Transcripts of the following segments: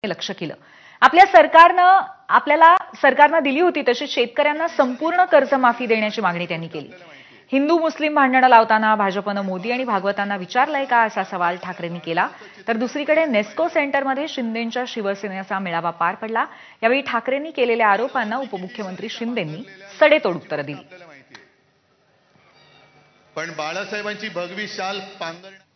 लक्ष केलं। आपल्याला सरकारनं दिली होती तशी शेतकऱ्यांना संपूर्ण कर्जमाफी देण्याची मागणी त्यांनी केली। हिंदू मुस्लिम भांडणं लावताना भाजपनं मोदी आणि भागवतांना विचारलंय का असा सवाल ठाकरेंनी केला। तर दुसरीकडे नेस्को सेंटरमध्ये शिंदेंच्या शिवसेनेचा मेळावा पार पडला। यावेळी ठाकरेंनी केलेल्या आरोपांना उपमुख्यमंत्री शिंदेंनी सडेतोड उत्तरं दिली। पण बाळासाहेबांची भगवी शाल पांघरणार।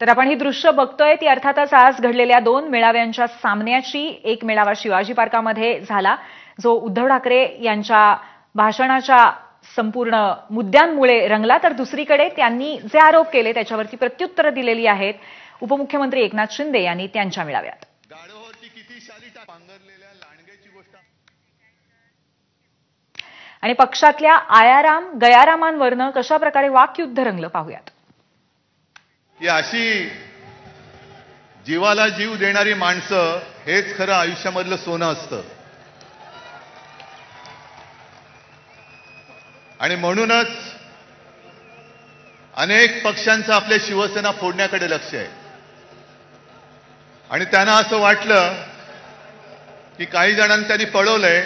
तर आपण ही दृश्य बघतोय ती अर्थातच आज घडलेल्या दोन मेळाव्यांच्या सामन्याची। एक मेळावा शिवाजी पार्कामध्ये झाला जो उद्धव ठाकरे यांच्या भाषणाच्या संपूर्ण मुद्द्यांमुळे रंगला। तर दुसरीकडे त्यांनी जे आरोप केले त्याच्यावरती प्रत्युत्तरं दिलेली आहेत उपमुख्यमंत्री एकनाथ शिंदे यांनी त्यांच्या मेळाव्यात। आणि पक्षातल्या आयाराम गयारामांवरनं कशा प्रकारे वाकयुद्ध रंगलं पाहूयात। ही अशी जीवाला जीव देणारी माणसं हेच खरं आयुष्यामधलं सोनं असतं। आणि म्हणूनच अनेक पक्षांचं आपल्या शिवसेना फोडण्याकडे लक्ष आहे। आणि त्यांना असं वाटलं की काही जणांनी त्यांनी पळवलंय,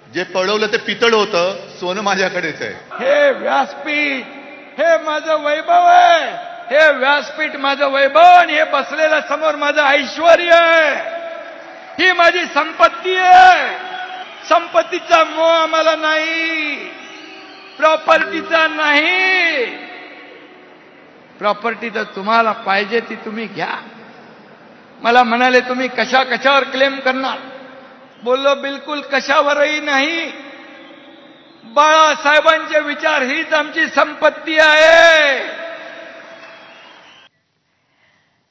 जे पळवलं ते पितळ होतं, सोनं माझ्याकडेच आहे। हे व्यासपीठ हे माझं वैभव आहे, हे व्यासपीठ माझं वैभव आणि हे बसलेलं समोर माझं ऐश्वर्य आहे, ही माझी संपत्ती आहे। संपत्तीचा मोह आम्हाला नाही, प्रॉपर्टीचा नाही। प्रॉपर्टी तर तुम्हाला पाहिजे ती तुम्ही घ्या। मला म्हणाले तुम्ही कशावर क्लेम करणार? बोललो बिलकुल कशावरही नाही। बाळासाहेबांचे विचार हीच आमची संपत्ती आहे।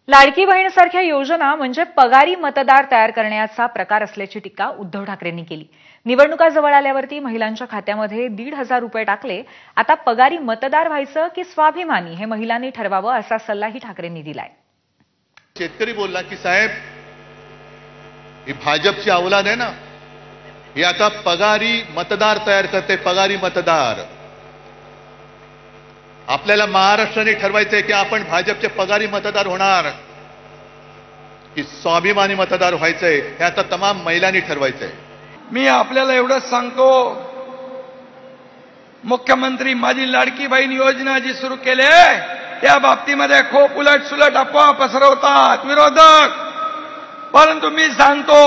लाडकी बहीणसारख्या योजना म्हणजे पगारी मतदार तयार करण्याचा प्रकार असल्याची टीका उद्धव ठाकरेंनी केली। निवडणुका जवळ आल्यावरती महिलांच्या खात्यामध्ये 1,500 रुपये टाकले। आता पगारी मतदार व्हायचं की स्वाभिमानी हे महिलांनी ठरवावं असा सल्लाही ठाकरेंनी दिलाय। शेतकरी बोलला की साहेब ही भाजपची अवलाद आहे ना, ही आता पगारी मतदार तयार करते। पगारी मतदार आपल्याला महाराष्ट्राने ठरवायचंय की आपण भाजपचे पगारी मतदार होणार की स्वाभिमानी मतदार व्हायचंय, हे आता तमाम महिलांनी ठरवायचंय। मी आपल्याला एवढंच सांगतो, मुख्यमंत्री माझी लाडकी बहीण योजना जी सुरू केली त्या बाबतीमध्ये खूप उलटसुलट अफवा पसरवतात विरोधक। परंतु मी सांगतो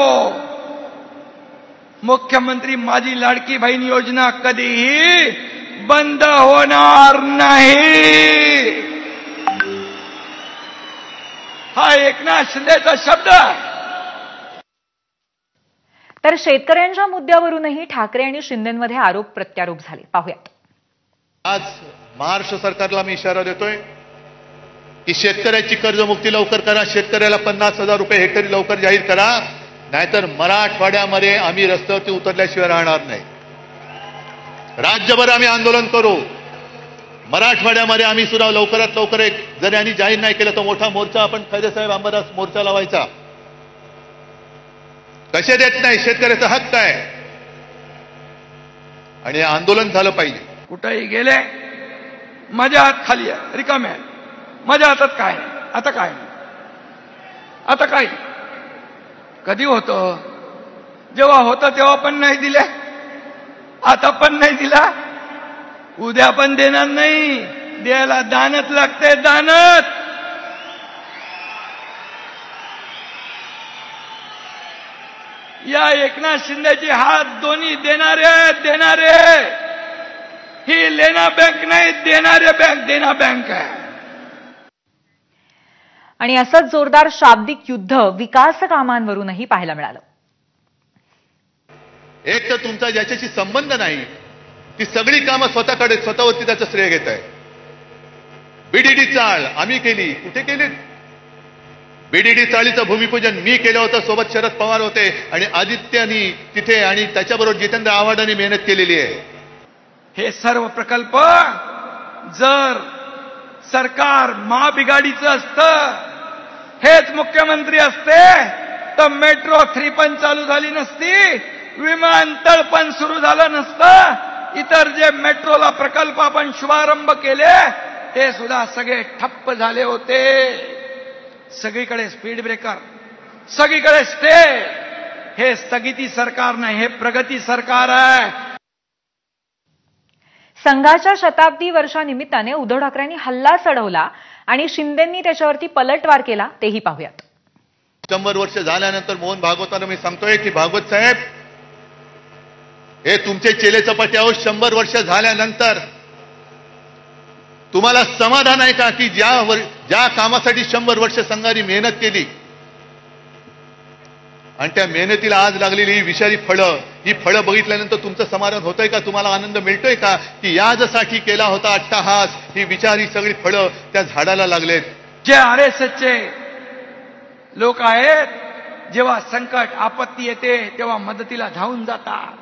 मुख्यमंत्री माझी लाडकी बहीण योजना कधीही बंद होणार नाही। हा एकनाथ शिंदेचा शब्द। तर शेतकऱ्यांच्या मुद्द्यावरूनही ठाकरे आणि शिंदेंमध्ये आरोप प्रत्यारोप झाले। पाहूयात। आज महाराष्ट्र सरकारला मी इशारा देतोय की शेतकऱ्याची कर्जमुक्ती लवकर करा। शेतकऱ्याला 50,000 रुपये हेक्टरी लवकर जाहीर करा, नाहीतर मराठवाड्यामध्ये आम्ही रस्त्यावरती उतरल्याशिवाय राहणार नाही। राज्यभर आम्ही आंदोलन करू, मराठवाड्यामध्ये आम्ही सुद्धा लवकरात लवकर एक जर यांनी जाहीर नाही केलं तर मोठा मोर्चा आपण खैरेसाहेब अंबादास मोर्चा लावायचा। कसे देत नाही, शेतकऱ्याचा हक्क आहे आणि आंदोलन झालं पाहिजे। कुठेही गेले माझ्या हात खाली आहे, रिकामे आहे, माझ्या हातात काय? आता काय? आता काय? कधी होतं? जेव्हा होतं तेव्हा पण नाही दिले, आता पण नाही दिला, उद्या पण देणार नाही। द्यायला दानत लागते, दानत। या एकनाथ शिंदेची हात दोन्ही देणारे ही लेना बँक नाही, देणारे बँक, देना बँक आहे। आणि असंच जोरदार शाब्दिक युद्ध विकास कामांवरूनही पाहायला मिळालं। एक तर तुमचा ज्याच्याशी संबंध नाही ती सगळी कामं स्वतःकडे स्वतःवरती त्याचं श्रेय घेत आहे। बीडीडी चाळ आम्ही केली, कुठे केली? बीडीडी चाळीचं भूमिपूजन मी केलं होतं, सोबत शरद पवार होते आणि आदित्यनी तिथे आणि त्याच्याबरोबर जितेंद्र आव्हाडांनी मेहनत केलेली आहे। हे सर्व प्रकल्प जर सरकार महाबिगाडीचं असतं, हेच मुख्यमंत्री असते तर मेट्रो 3 पण चालू झाली नसती, विमानतळ पण सुरू झालं नसतं, इतर जे मेट्रोला प्रकल्प आपण शुभारंभ केले ते सुद्धा सगळे ठप्प झाले होते। सगळीकडे स्पीड ब्रेकर, सगळीकडे स्टे. हे स्थगिती सरकार नाही, हे प्रगती सरकार आहे. संघाच्या शताब्दी वर्षानिमित्ताने उद्धव ठाकरेंनी हल्ला चढवला आणि शिंदेंनी त्याच्यावरती पलटवार केला, तेही पाहूयात. 100 वर्ष झाल्यानंतर मोहन भागवतांना मी सांगतोय की भागवत साहेब, हे तुमचे चेले चपाटे आहोत. 100 वर्ष झाल्यानंतर तुम्हाला समाधान आहे का की ज्या कामासाठी 100 वर्ष संघाने मेहनत केली आणि त्या मेहनतीला आज लागलेली ही विषारी फळं, ही फळं बघितल्यानंतर तुमचं समाधान होतंय का? तुम्हाला आनंद मिळतोय का की यासाठी केला होता अट्टहास, ही विचारी सगळी फळं त्या झाडाला लागलेत? जे आरएसएसचे लोक आहेत, जेव्हा संकट आपत्ती येते तेव्हा मदतीला धावून जातात,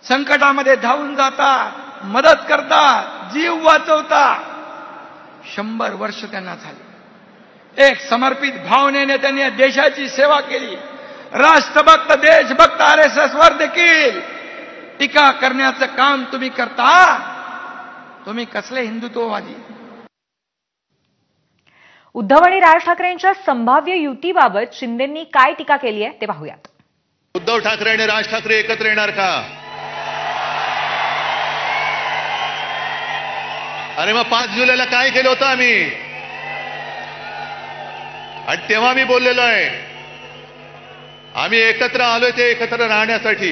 संकटामध्ये धावून जातात, मदत करतात, जीव वाचवतात. 100 वर्ष त्यांना झाली. एक समर्पित भावनेने त्यांनी देशाची सेवा केली. राष्ट्रभक्त, देशभक्त आरएसएस वर देखील टीका करण्याचं काम तुम्ही करता. तुम्ही कसले हिंदुत्ववादी? उद्धव आणि राज ठाकरेंच्या संभाव्य युतीबाबत शिंदेंनी काय टीका केली आहे ते पाहूयात. उद्धव ठाकरे आणि राज ठाकरे एकत्र येणार का? अरे मग 5 जुलैला काय केलं होतं आम्ही? आणि तेव्हा मी बोललेलो आहे, आम्ही एकत्र आलोय ते एकत्र राहण्यासाठी.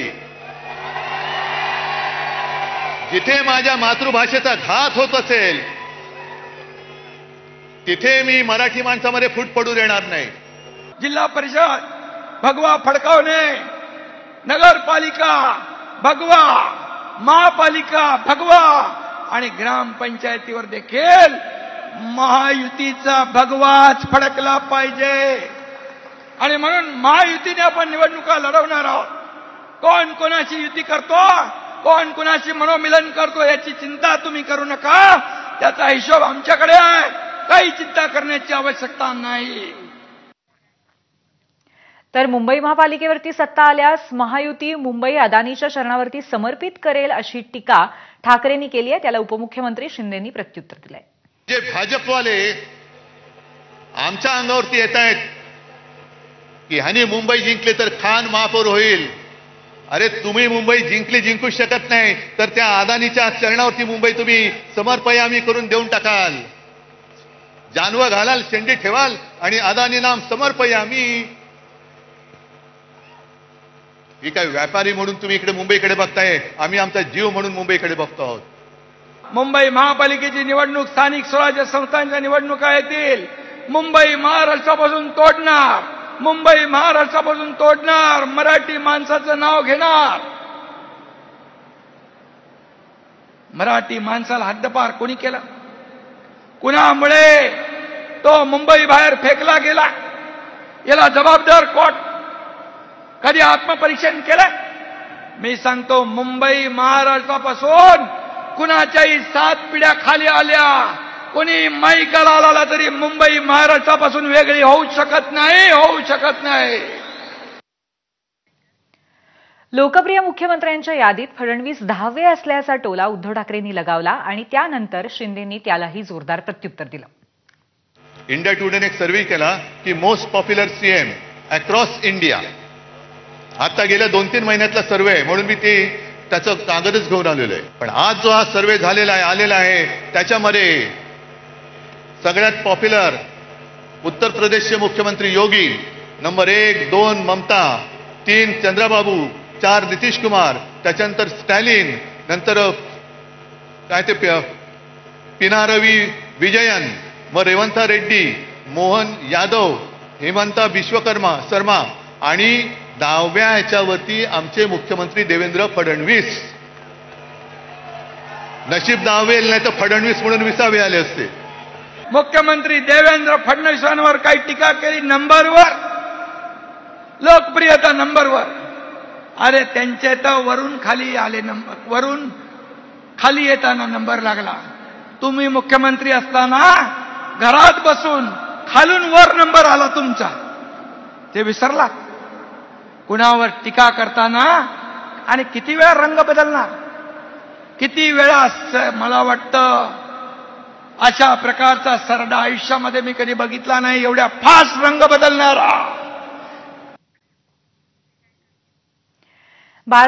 जिथे माझ्या मातृभाषेचा घात होत असेल तिथे मी मराठी माणसामध्ये फूट पडू देणार नाही. जिल्हा परिषद भगवा फडकावणे, नगरपालिका भगवा, महापालिका भगवा आणि ग्रामपंचायतीवर देखील महायुतीचा भगवाच फडकला पाहिजे. आणि म्हणून महायुतीने आपण निवडणुका लढवणार आहोत. कोण कोणाची युती करतो, कोण कोणाशी मनोमिलन करतो याची चिंता तुम्ही करू नका. त्याचा हिशोब आमच्याकडे आहे. काही चिंता करण्याची आवश्यकता नाही. तर मुंबई महापालिकेवरती सत्ता आल्यास महायुती मुंबई अदानीच्या शरणावरती समर्पित करेल अशी टीका ठाकरेंनी केली आहे. त्याला उपमुख्यमंत्री शिंदेंनी प्रत्युत्तर दिलंय. जे भाजपवाले आमच्या अंगावरती येत आहेत की ह्यानी मुंबई जिंकले तर खान महापौर होईल. अरे तुम्ही मुंबई जिंकू शकत नाही तर त्या अदानीच्या चरणावरती मुंबई तुम्ही समर्पयामी करून देऊन टाकाल. जानवं घालाल, शेंडी ठेवाल आणि अदानी नाम समर्पयामी. ही काय व्यापारी म्हणून तुम्ही इकडे मुंबईकडे बघताय, आम्ही आमचा जीव म्हणून मुंबईकडे बघतो आहोत. मुंबई महापालिकेची निवडणूक, स्थानिक स्वराज्य संस्थांच्या निवडणुका येतील. मुंबई महाराष्ट्रापासून तोडणार, मुंबई महाराष्ट्रापासून तोडणार, मराठी माणसाचं नाव घेणार. मराठी माणसाला हद्दपार कोणी केलं? कुणामुळे तो मुंबई बाहेर फेकला गेला? याला जबाबदार कोण? कधी आत्मपरीक्षण केलं? मी सांगतो, मुंबई महाराष्ट्रापासून कुणाच्याही 7 पिढ्या खाली आल्या, कोणी माईकाला आला तरी मुंबई महाराष्ट्रापासून वेगळी होऊ शकत नाही, होऊ शकत नाही. लोकप्रिय मुख्यमंत्र्यांच्या यादीत फडणवीस 10वे असल्याचा टोला उद्धव ठाकरेंनी लगावला आणि त्यानंतर शिंदेंनी त्यालाही जोरदार प्रत्युत्तर दिलं. इंडिया टुडेने एक सर्व्हे केला की most popular CM across India. आता गेल्या 2-3 महिन्यातला सर्व्हे आहे, म्हणून मी त्याचं कागदच घेऊन आलेलो आहे. पण आज जो हा सर्व्हे झालेला आहे, आलेला आहे, त्याच्यामध्ये सगळ्यात पॉप्युलर उत्तर प्रदेशचे मुख्यमंत्री योगी, नंबर 1, 2 ममता, 3 चंद्रबाबू, 4 नितीश कुमार, त्याच्यानंतर स्टॅलिन, नंतर काय ते पिनारवी विजयन, मग रेवंत रेड्डी, मोहन यादव, हेमंता बिश्वकर्मा शर्मा आणि 10व्या ह्याच्यावरती आमचे मुख्यमंत्री देवेंद्र फडणवीस. नशीब 10वे नाही तर फडणवीस म्हणून 20वे आले असते. मुख्यमंत्री देवेंद्र फडणवीसांवर काही टीका केली, नंबरवर लोकप्रियता नंबरवर. अरे त्यांचे तर वरून खाली आले, वरून खाली येताना नंबर लागला. तुम्ही मुख्यमंत्री असताना घरात बसून खालून वर नंबर आला तुमचा, ते विसरला? कुणावर टीका करताना आणि किती वेळा रंग बदलणार? किती वेळा? मला वाटतं अशा प्रकारचा सरडा आयुष्यामध्ये मी कधी बघितला नाही, एवढ्या फास्ट रंग बदलणारा. बाळा